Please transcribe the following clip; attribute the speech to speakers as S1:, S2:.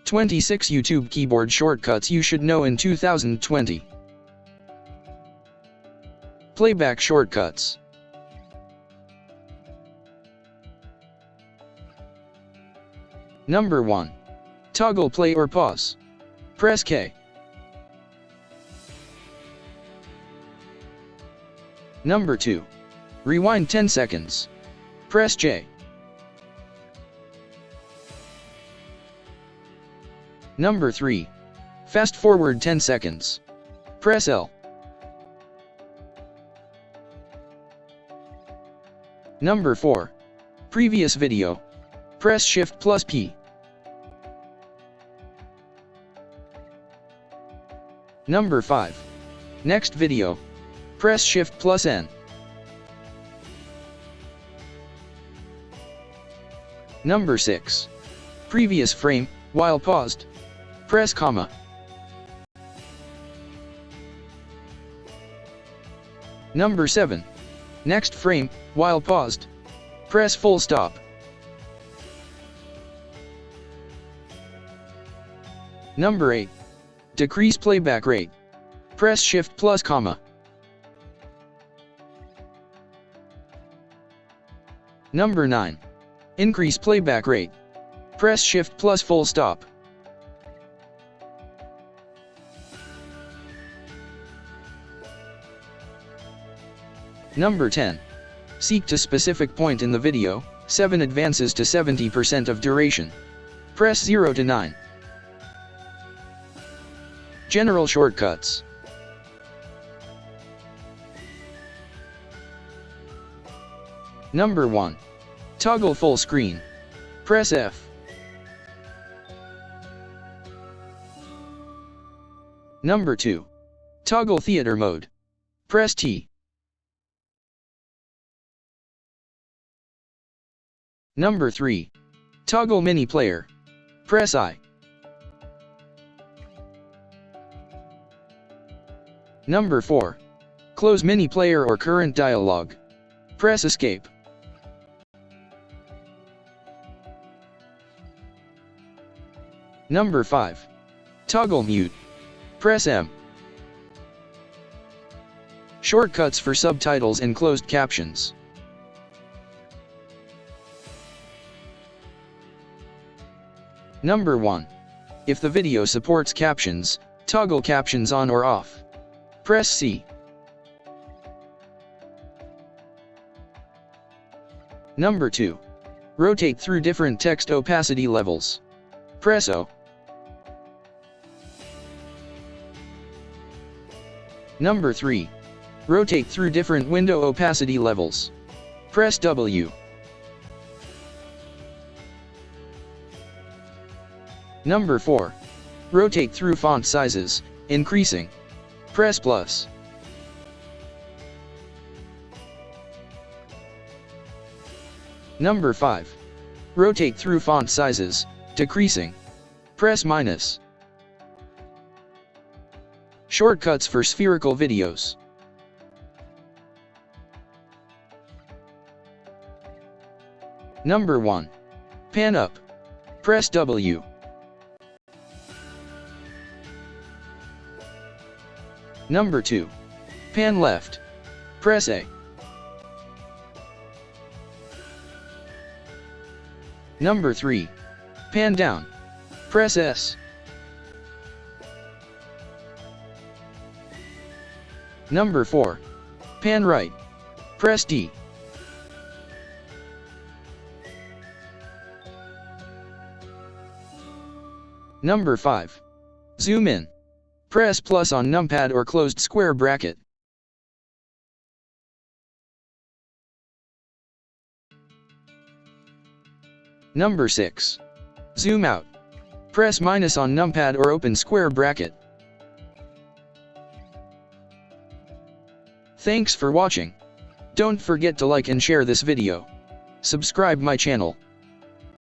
S1: 26 YouTube keyboard shortcuts you should know in 2020. Playback shortcuts. Number 1. Toggle play or pause. Press K. Number 2. Rewind 10 seconds. Press J. Number 3. Fast forward 10 seconds. Press L. Number 4. Previous video. Press Shift plus P. Number 5. Next video. Press Shift plus N. Number 6. Previous frame, while paused. Press comma. Number 7. Next frame, while paused. Press full stop. Number 8. Decrease playback rate. Press Shift plus comma. Number 9. Increase playback rate. Press Shift plus full stop. Number 10. Seek to specific point in the video, 7 advances to 70% of duration. Press 0 to 9. General shortcuts. Number 1. Toggle full screen. Press F. Number 2. Toggle theater mode. Press T. Number 3. Toggle mini player. Press I. Number 4. Close mini player or current dialog. Press Escape. Number 5. Toggle mute. Press M. Shortcuts for subtitles and closed captions. Number 1. If the video supports captions, toggle captions on or off. Press C. Number 2. Rotate through different text opacity levels. Press O. Number 3. Rotate through different window opacity levels. Press W. Number 4. Rotate through font sizes, increasing. Press plus. Number 5. Rotate through font sizes, decreasing. Press minus. Shortcuts for spherical videos. Number 1. Pan up. Press W. Number 2. Pan left. Press A. Number 3. Pan down. Press S. Number 4. Pan right. Press D. Number 5. Zoom in. Press plus on numpad or closed square bracket. Number 6. Zoom out. Press minus on numpad or open square bracket. Thanks for watching. Don't forget to like and share this video. Subscribe my channel.